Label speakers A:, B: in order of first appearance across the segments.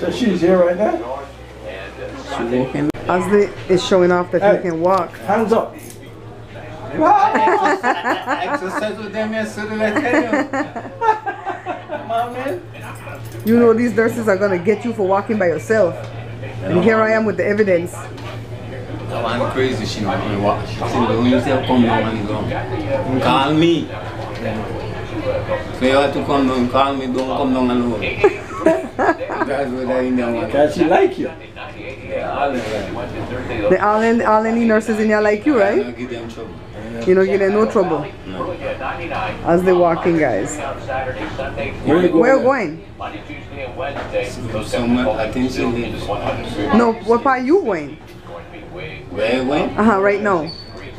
A: So she's here right now?
B: Ozzy is showing off that he can walk.
A: Hands up.
C: Exercise with them yesterday,
B: You know these nurses are gonna get you for walking by yourself. And here I am with the evidence.
C: I'm crazy, she not going to walk. She don't use her come down and go. Call me. So you have to come down, call me, don't come down alone. That's what I know.
A: Does she like you?
B: The all any nurses in here like you,
C: I
B: right?
C: don't give them trouble.
B: You know, give them no trouble.
C: No.
B: As they walking, guys.
A: Where are you
B: Where you
A: going?
B: going?
C: Somewhere, I think she lives.
B: No, what part you going?
C: Where you going?
B: Right now.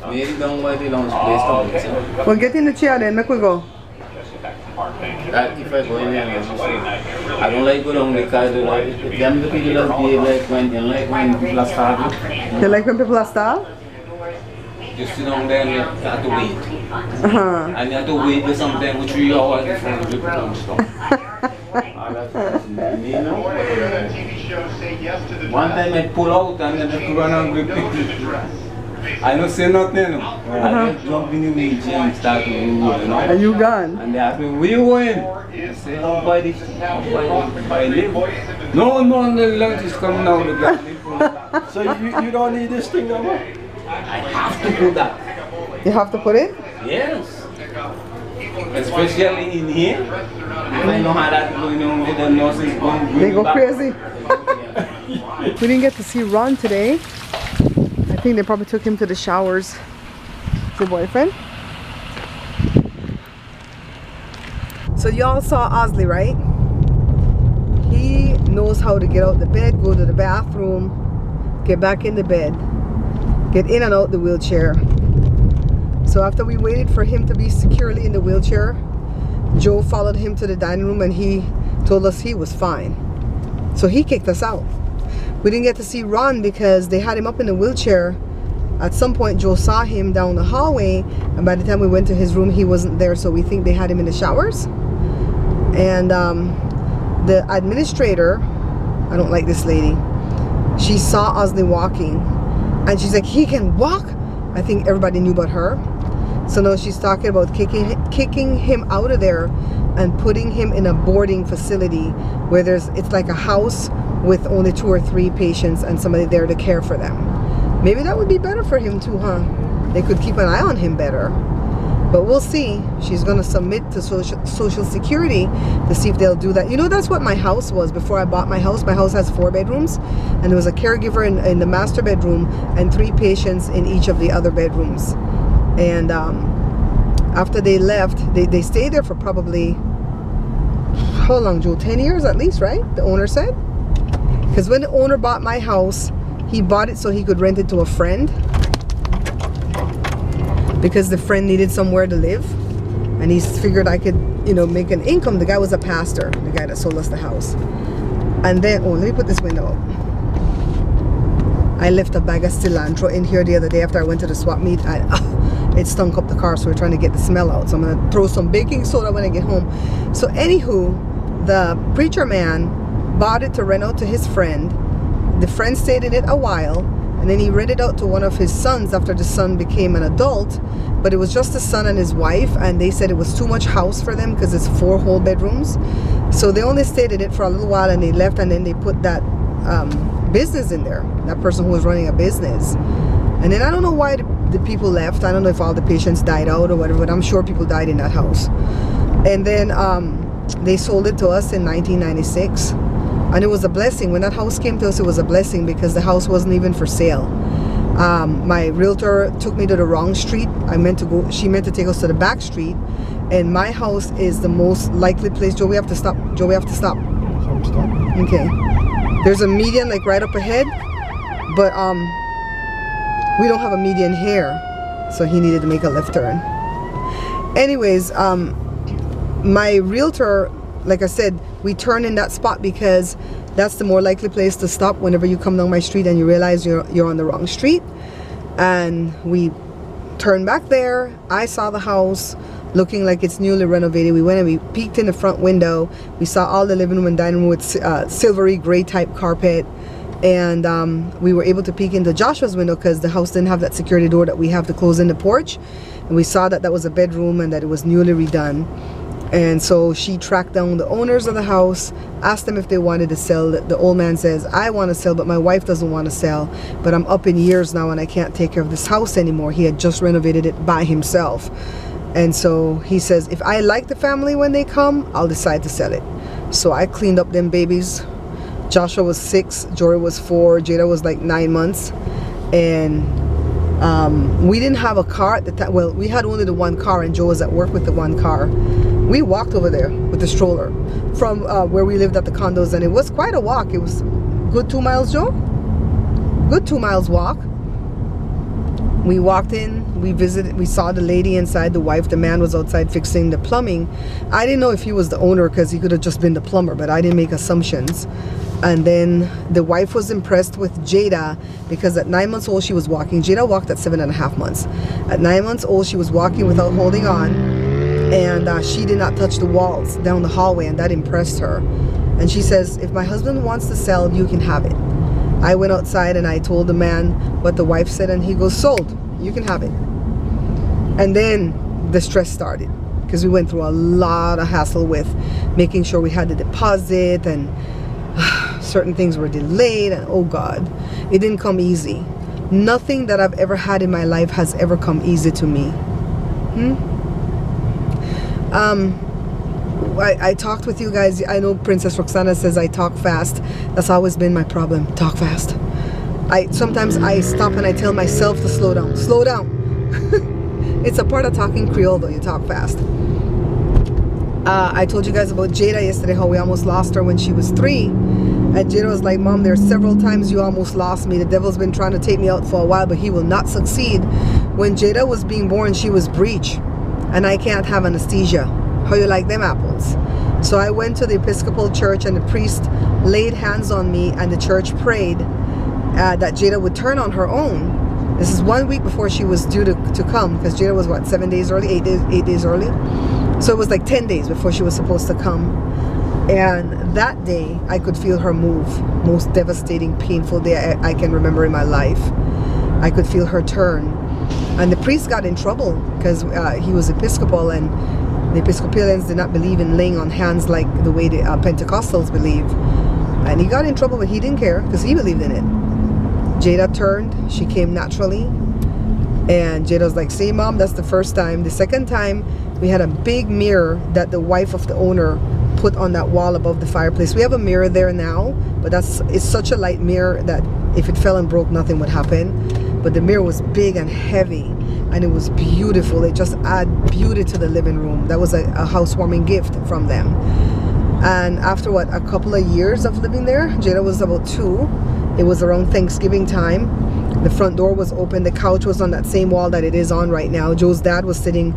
C: Maybe down by the lounge place down there.
B: Well, get in the chair then, make we go.
C: If I go in there, I don't like go down because them the people that behave like when people start.
B: You like when people are starved?
C: Just sit down there and you have to wait. And you have to wait for something for 3 hours before the people come stop. One time I pull out and then I run and grip people. I don't say nothing, you know. I just jump in the wheelchair and start to move, you know.
B: And you gone?
C: And they ask me, where you going? I say, I'm by the live. No, the lunch is coming out.
A: So you don't need this thing no more?
C: I have to put that.
B: You have to put it?
C: Yes. Especially in here. I know how that going on with the nurses going.
B: They go crazy. We didn't get to see Ron today. I think they probably took him to the showers. Your boyfriend. So y'all saw Ozzy, right? He knows how to get out the bed, go to the bathroom, get back in the bed, get in and out the wheelchair. So after we waited for him to be securely in the wheelchair, Joe followed him to the dining room and he told us he was fine. So he kicked us out. We didn't get to see Ron because they had him up in a wheelchair. At some point, Joe saw him down the hallway, and by the time we went to his room, he wasn't there, so we think they had him in the showers. And the administrator, I don't like this lady, she saw Ozzy walking, and she's like, he can walk? I think everybody knew about her. So now she's talking about kicking him out of there and putting him in a boarding facility where it's like a house with only 2 or 3 patients and somebody there to care for them. Maybe that would be better for him too, huh? They could keep an eye on him better. But we'll see. She's gonna submit to Social Security to see if they'll do that. You know, that's what my house was before I bought my house. My house has 4 bedrooms, and there was a caregiver in the master bedroom and 3 patients in each of the other bedrooms. And after they left, they stayed there for probably, how long, Joe? 10 years at least, right? The owner said. Because when the owner bought my house, he bought it so he could rent it to a friend, because the friend needed somewhere to live, and he figured I could, you know, make an income. The guy was a pastor, the guy that sold us the house. And then, oh, let me put this window up. I left a bag of cilantro in here the other day after I went to the swap meet. It stunk up the car, so we're trying to get the smell out. So I'm gonna throw some baking soda when I get home. So anywho, the preacher man bought it to rent out to his friend. The friend stayed in it a while, and then he rented out to one of his sons after the son became an adult. But it was just the son and his wife, and they said it was too much house for them because it's 4 whole bedrooms. So they only stayed in it for a little while, and they left, and then they put that business in there, that person who was running a business. And then I don't know why the people left. I don't know if all the patients died out or whatever, but I'm sure people died in that house. And then they sold it to us in 1996. And it was a blessing. When that house came to us, it was a blessing because the house wasn't even for sale. My realtor took me to the wrong street. She meant to take us to the back street. And my house is the most likely place. Joe, we have to stop. Joe, we have to stop. Okay. There's a median like right up ahead. But we don't have a median here. So he needed to make a left turn. Anyways, my realtor, like I said, we turn in that spot because that's the more likely place to stop whenever you come down my street and you realize you're on the wrong street. And we turned back there. I saw the house. looking like it's newly renovated. We went and we peeked in the front window. We saw all the living room and dining room with silvery gray type carpet. And we were able to peek into Joshua's window because the house didn't have that security door that we have to close in the porch. And we saw that that was a bedroom and that it was newly redone. And so she tracked down the owners of the house, asked them if they wanted to sell. The old man says, I want to sell, but my wife doesn't want to sell. But I'm up in years now and I can't take care of this house anymore. He had just renovated it by himself. And so he says, if I like the family when they come, I'll decide to sell it. So I cleaned up them babies. Joshua was 6, Jory was 4, Jada was like 9 months. And we didn't have a car at the time. Well, we had only the one car and Joe was at work with the one car. We walked over there with the stroller from where we lived at the condos, and it was quite a walk. It was good 2 miles, Joe? Good 2 miles walk. We walked in, we visited, we saw the lady inside, the wife. The man was outside fixing the plumbing. I didn't know if he was the owner because he could have just been the plumber, but I didn't make assumptions. And then the wife was impressed with Jada because at 9 months old she was walking. Jada walked at 7.5 months. At 9 months old she was walking without holding on, and she did not touch the walls down the hallway, and that impressed her. And she says, if my husband wants to sell, you can have it. I went outside and I told the man what the wife said, and he goes, sold, you can have it. And then the stress started because we went through a lot of hassle with making sure we had the deposit, and certain things were delayed, and oh God, it didn't come easy. Nothing that I've ever had in my life has ever come easy to me. I talked with you guys. I know Princess Roxana says I talk fast. That's always been my problem. Talk fast. Sometimes I stop and I tell myself to slow down. Slow down. It's a part of talking Creole though. You talk fast. I told you guys about Jada yesterday, how we almost lost her when she was 3. And Jada was like, Mom, there's several times you almost lost me. The devil's been trying to take me out for a while, but he will not succeed. When Jada was being born, she was breech, and I can't have anesthesia. How you like them apples? So I went to the Episcopal church, and the priest laid hands on me, and the church prayed that Jada would turn on her own. This is 1 week before she was due to come, because Jada was what, 7 days early, 8 days early. So it was like 10 days before she was supposed to come. And that day I could feel her move. Most devastating, painful day I can remember in my life. I could feel her turn. And the priest got in trouble because he was Episcopal, and the Episcopalians did not believe in laying on hands like the way the Pentecostals believe. And he got in trouble, but he didn't care because he believed in it. Jada turned. She came naturally. And Jada was like, see, Mom, that's the first time. The second time, we had a big mirror that the wife of the owner put on that wall above the fireplace. We have a mirror there now, but it's such a light mirror that if it fell and broke, nothing would happen. But the mirror was big and heavy, and it was beautiful. It just added beauty to the living room. That was a housewarming gift from them. And after what, a couple of years of living there, Jada was about 2. It was around Thanksgiving time. The front door was open. The couch was on that same wall that it is on right now. Joe's dad was sitting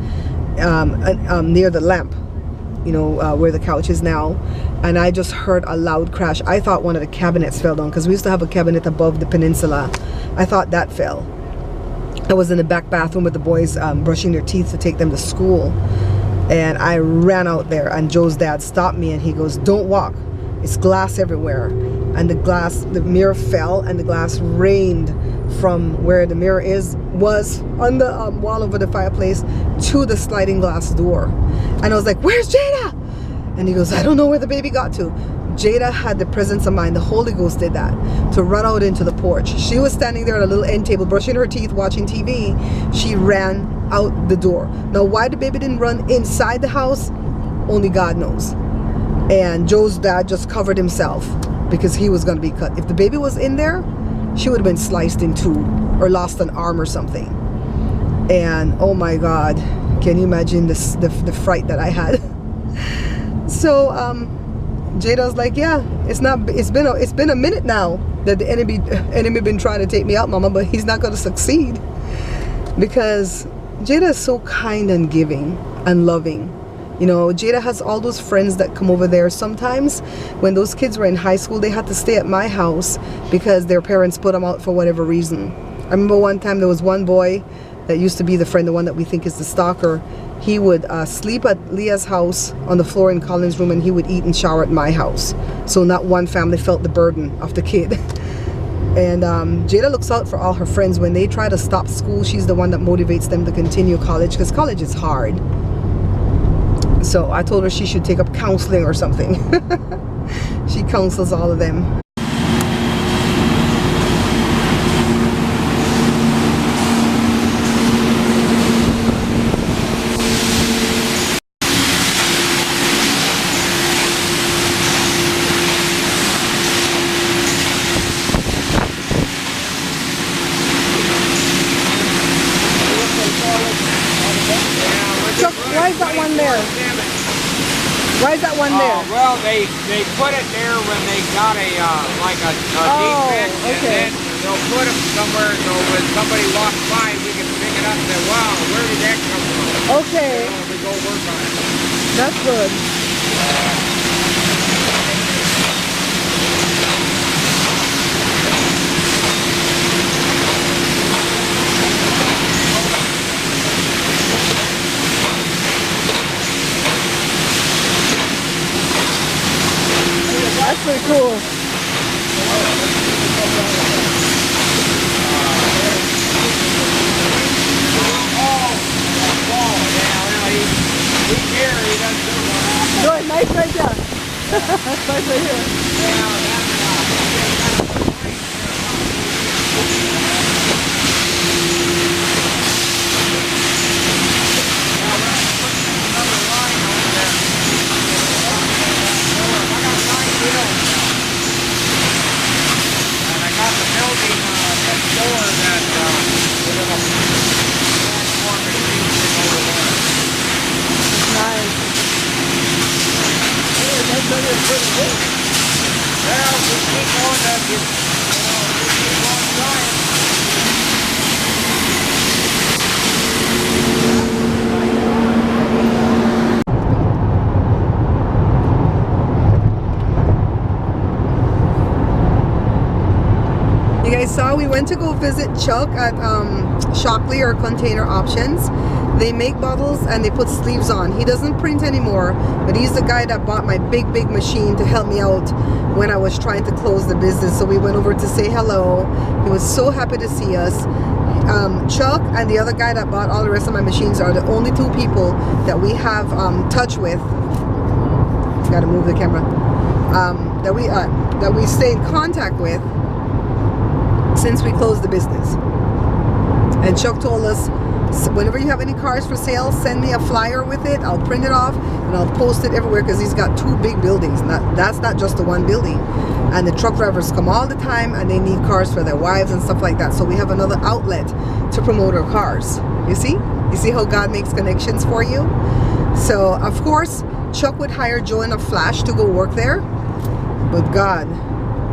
B: near the lamp, you know, where the couch is now. And I just heard a loud crash. I thought one of the cabinets fell down because we used to have a cabinet above the peninsula. I thought that fell. I was in the back bathroom with the boys brushing their teeth to take them to school. And I ran out there, and Joe's dad stopped me and he goes, don't walk. It's glass everywhere. And the mirror fell, and the glass rained from where the mirror was on the wall over the fireplace to the sliding glass door. And I was like, where's Jada? And he goes, I don't know where the baby got to. Jada had the presence of mind. The Holy Ghost did that, to run out into the porch. She was standing there at a little end table brushing her teeth, watching TV. She ran out the door. Now why the baby didn't run inside the house, only God knows. And Joe's dad just covered himself because he was going to be cut. If the baby was in there, she would have been sliced in 2 or lost an arm or something. And oh my God, can you imagine the fright that I had? So Jada was like, yeah, it's been a minute now that the enemy been trying to take me out, Mama, but he's not going to succeed, because Jada is so kind and giving and loving. You know, Jada has all those friends that come over there. Sometimes when those kids were in high school, they had to stay at my house because their parents put them out for whatever reason. I remember one time there was one boy that used to be the friend, the one that we think is the stalker. he would sleep at Leah's house on the floor in Colin's room, and he would eat and shower at my house. So not one family felt the burden of the kid. And Jada looks out for all her friends. When they try to stop school, she's the one that motivates them to continue college, because college is hard. So I told her she should take up counseling or something. She counsels all of them. Why is that one there? Why is that one there?
D: Well, they put it there when they got a like a defect,
B: okay.
D: and then they'll put it somewhere so when somebody walks by, we can pick it up and say, wow, where did that come from?
B: Okay,
D: We go work on it.
B: that's good. That's pretty cool. Good, nice right there. Nice right here.
D: And I got the building next door that we're going to transform machines over there.
B: Nice. That's really pretty good.
D: Well, we keep on that, we keep on trying.
B: You guys saw we went to go visit Chuck at Shockley or Container Options. They make bottles and they put sleeves on. He doesn't print anymore, but he's the guy that bought my big machine to help me out when I was trying to close the business. So we went over to say hello. He was so happy to see us. Chuck and the other guy that bought all the rest of my machines are the only two people that we have touch with. Gotta move the camera. That we stay in contact with since we closed the business. And Chuck told us, whenever you have any cars for sale, send me a flyer with it. I'll print it off and I'll post it everywhere, because he's got 2 big buildings. That's not just the one building. And the truck drivers come all the time and they need cars for their wives and stuff like that. So we have another outlet to promote our cars. You see? You see how God makes connections for you? So, of course, Chuck would hire Joe in a flash to go work there. But God,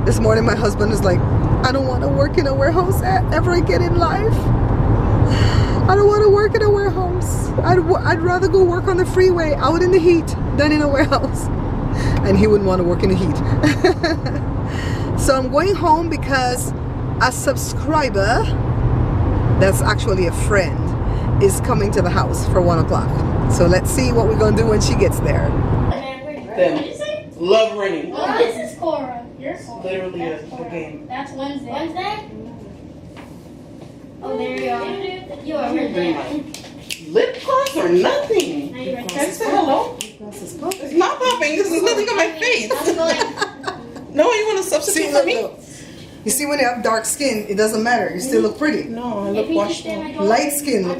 B: this morning my husband is like, I don't want to work in a warehouse ever again in life. I don't want to work in a warehouse. I'd rather go work on the freeway out in the heat than in a warehouse. And he wouldn't want to work in the heat. So I'm going home because a subscriber, that's actually a friend, is coming to the house for 1 o'clock. So let's see what we're going to do when she gets there.
E: Them. Love running.
F: Oh, this is Cora. You're Cora.
E: Literally
F: That's
E: a
F: Cora.
E: game.
F: That's Wednesday. Wednesday? Oh, there you are. You are right there.
E: Lip gloss or nothing?
F: Now you're right
E: Can I
F: there.
E: say hello? It's not popping because there's nothing on my face.
F: I'm going.
E: No, you want to substitute
B: See,
E: for
B: look,
E: me?
B: look. You see, when you have dark skin, it doesn't matter. You still look pretty.
E: No, I
F: If
E: look
F: you just
E: washed
F: stay in
E: out.
F: my door,
B: Light skin. Look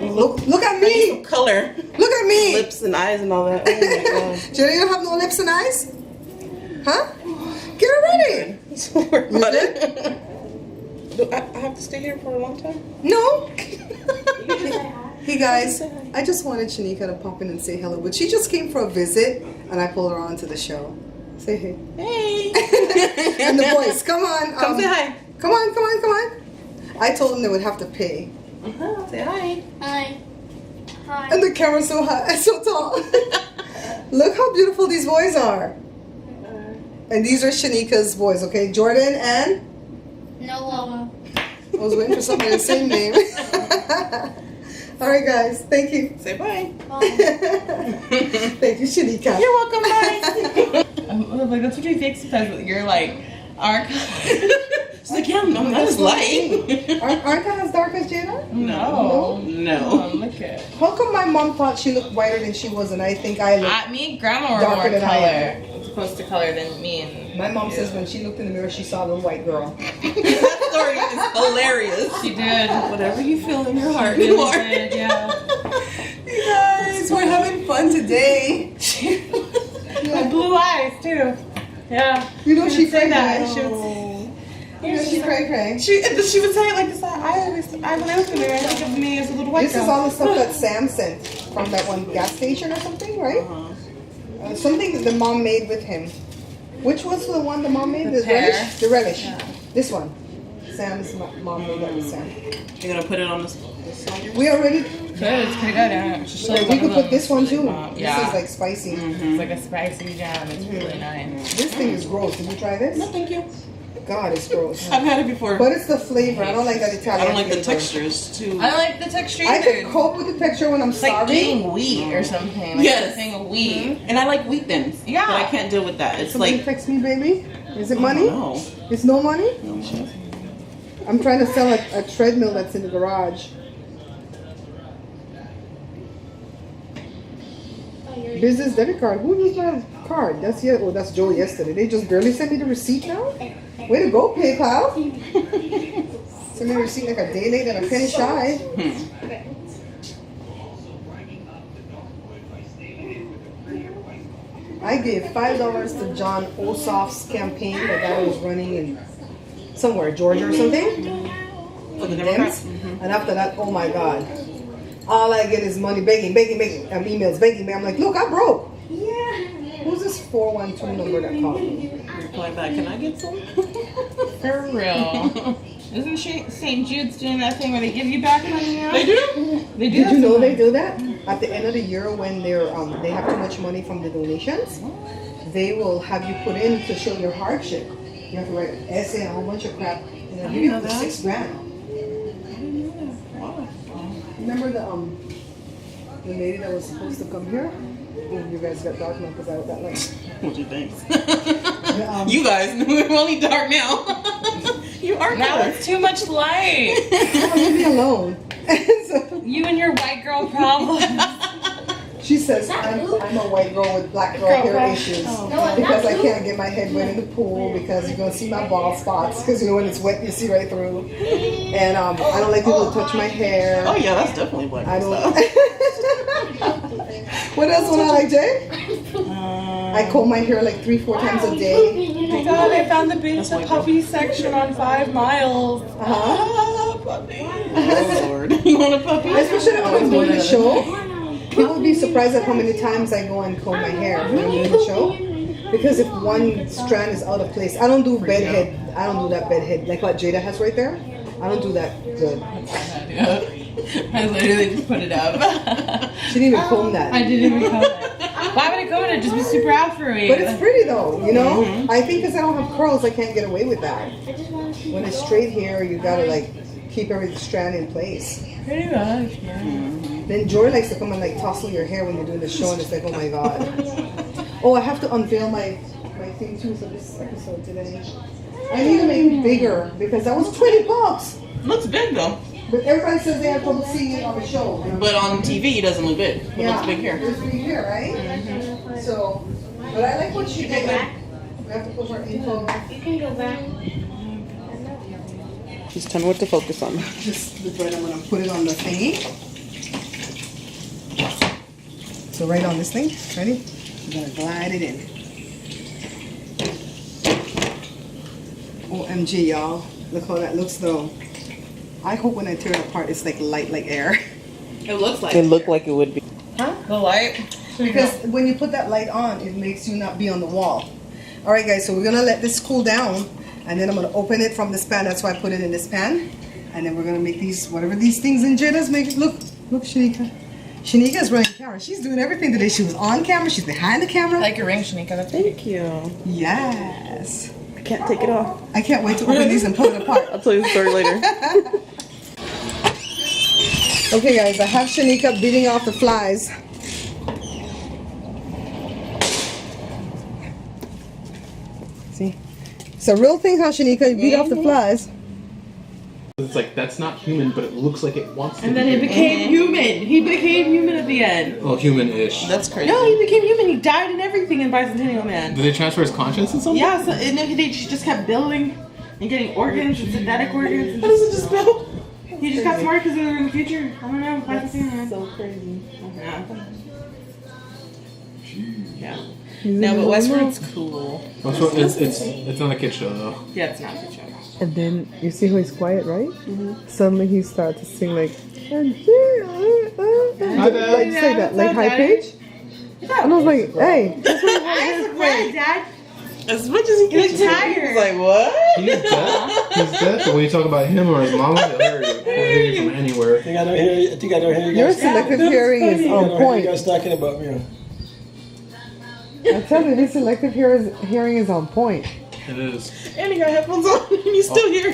B: at
E: I need some
B: me.
E: color.
B: Look at me.
E: Lips and eyes and all that. Oh my god.
B: Jenna, you don't have no lips and eyes? Huh? Get her ready.
E: So we're about it. Do I have to stay here for a long time?
B: No.
F: You can say hi.
B: Hey guys, I just wanted Shanika to pop in and say hello, but she just came for a visit and I pulled her on to the show. Say hey.
E: Hey.
B: And the boys, come on.
E: Come say hi.
B: Come on. I told them they would have to pay.
E: Say hi.
F: Hi. Hi.
B: And the camera's so high, so tall. Look how beautiful these boys are. And these are Shanika's boys, okay? Jordan and?
F: Noah.
B: I was waiting for somebody to say the same name. All right, guys. Thank you.
E: Say bye.
B: Thank you, Shanika.
E: You're welcome. Bye. I'm like, that's what you think sometimes. You're like, she's like, yeah, no, that's light.
B: Aren't I as dark as Jada?
E: No.
D: Look at.
B: How come my mom thought she looked whiter than she was, and I think I look?
D: Me and Grandma were
B: Darker
D: more
B: than I am.
D: supposed to color than me and.
B: My mom says when she looked in the mirror, she saw a little white girl.
E: That story is hilarious.
D: She did.
E: Whatever you feel in your heart,
D: Really
E: you are.
D: did, yeah.
E: You guys, we're having fun today.
D: With blue eyes too. Yeah.
B: You know she
D: say
B: cried.
D: that.
B: She
D: She
B: was. You know she cried.
E: She would say it like this. I when I look in the mirror, I think of me as a little white
B: This
E: girl.
B: is all the stuff that Sam sent from that one gas station or something, right? Something that the mom made with him. Which was the one the mom made? The
D: pear.
B: relish? The relish. This one. Sam's mom made that with Sam.
E: You're gonna put it on this side?
B: We already.
D: Good. It's pretty good. Yeah. It's just
B: Like,
D: like
B: we
D: one
B: could
D: of
B: put
D: those,
B: this one too.
D: Yeah.
B: This is like spicy.
D: It's like a spicy jam. It's really nice.
B: This thing is gross. Did you try this?
E: No, thank you.
B: God, it's gross.
E: I've had it before.
B: But it's the flavor. I don't like that Italian
E: I don't like the
B: flavor.
E: textures too.
D: I don't like the texture
B: I
D: either.
B: can cope with the texture when I'm
D: It's like
B: starving.
D: eating wheat or something. Like
E: Yes.
D: a thing of wheat.
E: And I like wheat thins.
D: Yeah.
E: But I can't deal with that. It's
B: Somebody
E: like
B: text me, baby. Is it money?
E: No.
B: It's no money?
E: No shit.
B: I'm trying to sell a treadmill that's in the garage. Business debit card. Who used my card? That's that's Joe yesterday. They just barely sent me the receipt now. Way to go, PayPal. Send me the receipt like a day late and a penny shy. I gave $5 to John Ossoff's campaign. The guy was running in somewhere, Georgia or something.
E: For the
B: Dems.
E: Democrats?
B: And after that, oh my God. All I get is money, begging. Emails, begging. I'm like, look, I'm broke. Who's this 412 number that called me?
E: Reply back. Can I get some?
D: For real. Isn't St. Jude's doing that thing where they give you back money now?
E: They do?
D: They do.
B: Did
D: that
B: you know they
D: sometimes.
B: do that? At the end of the year when they have too much money from the donations, they will have you put in to show your hardship. You have to write an essay and a whole bunch of crap. And they'll give you up to $6 grand.
E: Wow.
B: Remember the lady that was supposed to come here? Oh, you guys got dark now because I was that light.
E: What do you think?
B: The,
E: You guys, we're only dark now. You are
D: Now
E: color.
D: it's too much light.
B: leave me alone. So
D: You and your white girl problem.
B: she says, I'm a white girl with black girl hair issues because I can't get my head wet in the pool because you're going to see my bald spots because you know when it's wet you see right through. And I don't like people to touch my hair.
E: Oh yeah, that's definitely black
B: I
E: stuff.
B: don't. What else would I like, Jay? I comb my hair like 3-4 times a day.
D: Oh my God, I found the
E: That's
D: Beta
E: white
D: puppy section on 5 Miles.
B: Uh-huh.
E: Ah, puppy. Oh Lord. You want a puppy?
B: Especially when I'm doing the show. People would be surprised at how many times I go and comb my hair when I'm doing the show. Because if one strand is out of place, I don't do bedhead. I don't do that bedhead like what Jada has right there. I don't do that good.
D: I literally just put it up.
B: She didn't even comb that.
D: I didn't even comb it. Why would I comb it? Just be super afro-y.
B: But it's pretty though, you know? I think because I don't have curls, I can't get away with that. When it's straight hair, you gotta like keep every strand in place.
D: Pretty much, yeah.
B: Then Joy likes to come and like tussle your hair when you're doing the show and it's like, oh my God. Oh, I have to unveil my thing too for this episode today. I need to make it bigger because that was $20.
E: Looks big though.
B: But everybody says they have trouble seeing it on the show. You know?
E: But on TV it doesn't look big. It looks big here.
B: It's big here, right? So, but I like what she did. We have to put her info.
F: You can go back.
E: Just tell me what to focus on.
B: Just the bread, I'm gonna put it on the thingy. So right on this thing, ready? I'm gonna glide it in. OMG, y'all. Look how that looks though. I hope when I tear it apart, it's like light like air.
D: It looks like
E: It looked like it would be.
D: the light.
B: Because when you put that light on, it makes you not be on the wall. All right, guys, so we're gonna let this cool down, and then I'm gonna open it from this pan. That's why I put it in this pan. And then we're gonna make these, whatever these things in Jada's make it. Look, Shanika. Shanika's running camera. She's doing everything today. She was on camera. She's behind the camera.
D: Like your ring, Shanika.
E: Thank you.
B: Yes.
E: I can't take it off.
B: I can't wait to open these and pull it apart.
E: I'll tell you the story later.
B: Okay, guys, I have Shanika beating off the flies. See? It's a real thing how Shanika beat off the flies.
G: It's like, that's not human, but it looks like it wants to
E: And
G: be
E: then he
G: human.
E: became human. He became human at the end.
G: Well, human-ish.
D: That's crazy.
E: No, he became human. He died and everything in Bicentennial Man.
G: Did they transfer his conscience in something?
E: Yeah, so and then he just kept building and getting organs and synthetic organs. How does it just build? He just got smart because they were in the future. I don't know. Bicentennial Man.
D: So crazy.
E: Yeah. No, but Westworld's cool.
G: It's not a kid show, though.
E: Yeah, it's not a good show.
B: And then you see how he's quiet, right? Suddenly he starts to sing like, like say that, like high pitch. And I was like, hey, that's what
E: Right, Dad. As much as he gets tired.
D: Like, what?
G: He's dead. He's dead. But when you talk about him or his mama, they'll hear you from anywhere.
A: I think I don't hear you
B: your
A: guys.
B: selective hearing is
A: I
B: on
A: don't hear you
B: point.
A: guys talking about me.
B: I tell you, his selective hearing is on point.
G: It is.
E: And he got headphones on and he's still here.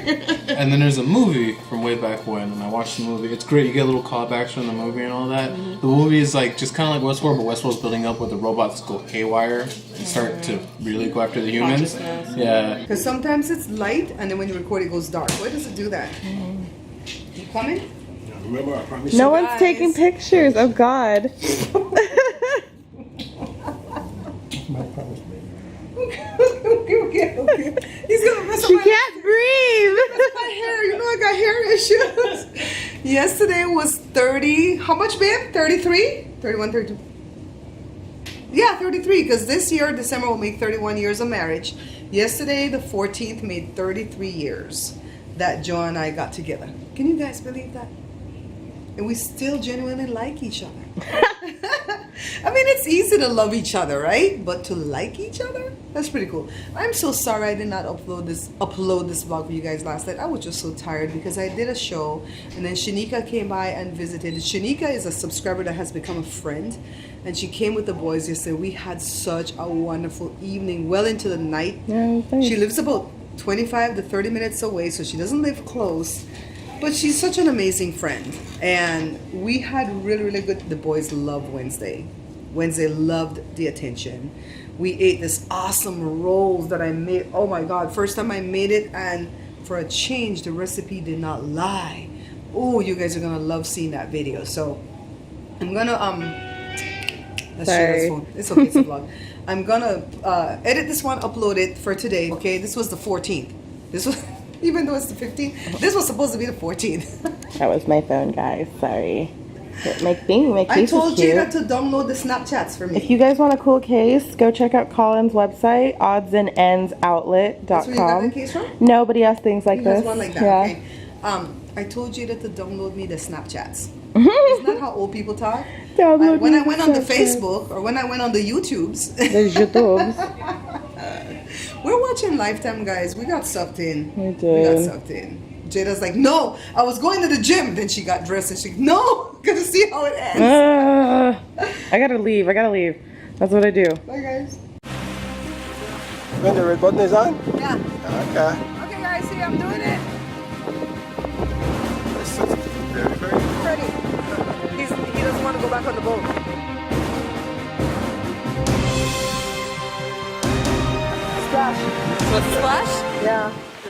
G: And then there's a movie from way back when, and I watched the movie. It's great. You get little callbacks from the movie and all that. The movie is like just kind of like Westworld, but Westworld's building up with the robots go haywire and start to really go after the humans.
E: Consciousness.
G: Yeah.
B: Because sometimes it's light, and then when you record, it goes dark. Why does it do that? You coming?
A: Remember, I promised
H: No
A: you.
H: one's taking pictures of God.
A: My promise, baby.
B: okay. He's gonna mess up
H: She
B: my
H: can't breathe.
B: my hair. You know I got hair issues. Yesterday was 30. How much, babe? 33? 31, 32. Yeah, 33. Because this year, December, will make 31 years of marriage. Yesterday, the 14th, made 33 years that Joe and I got together. Can you guys believe that? And we still genuinely like each other. I mean, it's easy to love each other, right? But to like each other, that's pretty cool. I'm so sorry I did not upload this vlog for you guys last night. I was just so tired because I did a show, and then Shanika came by and visited. Shanika is a subscriber that has become a friend, and she came with the boys yesterday. We had such a wonderful evening, well into the night.
H: Yeah, thanks.
B: She lives about 25 to 30 minutes away, so she doesn't live close. But she's such an amazing friend. And we had really good, the boys loved Wednesday. Wednesday loved the attention. We ate this awesome rolls that I made. Oh my God, first time I made it, and for a change, the recipe did not lie. Oh, you guys are gonna love seeing that video. So I'm gonna, let's share this phone. It's okay, it's a vlog. I'm gonna edit this one, upload it for today. Okay, this was the 14th. This was, even though it's the 15th, this was supposed to be the 14th.
H: That was my phone, guys. Sorry. My
B: I
H: case
B: told
H: is cute.
B: Jada to download the Snapchats for me.
H: If you guys want a cool case, go check out Colin's website, oddsandendsoutlet.com.
B: That's where you got the case from?
H: Nobody has things like
B: He
H: this.
B: has one like that,
H: yeah.
B: okay. I told Jada to download me the Snapchats. Isn't that how old people talk?
H: Download
B: When
H: me
B: I went on the
H: Snapchat.
B: Facebook, or when I went on the YouTubes,
H: There's YouTubes.
B: we're watching Lifetime, guys. We got sucked in.
H: We
B: got
H: did.
B: sucked in. Jada's like, no, I was going to the gym. Then she got dressed and she, no, gonna see how it ends.
H: I gotta leave. That's what I do.
B: Bye, guys.
A: When the red button is on?
B: Yeah.
A: Okay.
B: Okay, guys, see, I'm doing it. Ready. He doesn't want to go back on the boat. Splash.
E: What's the splash?
B: Yeah.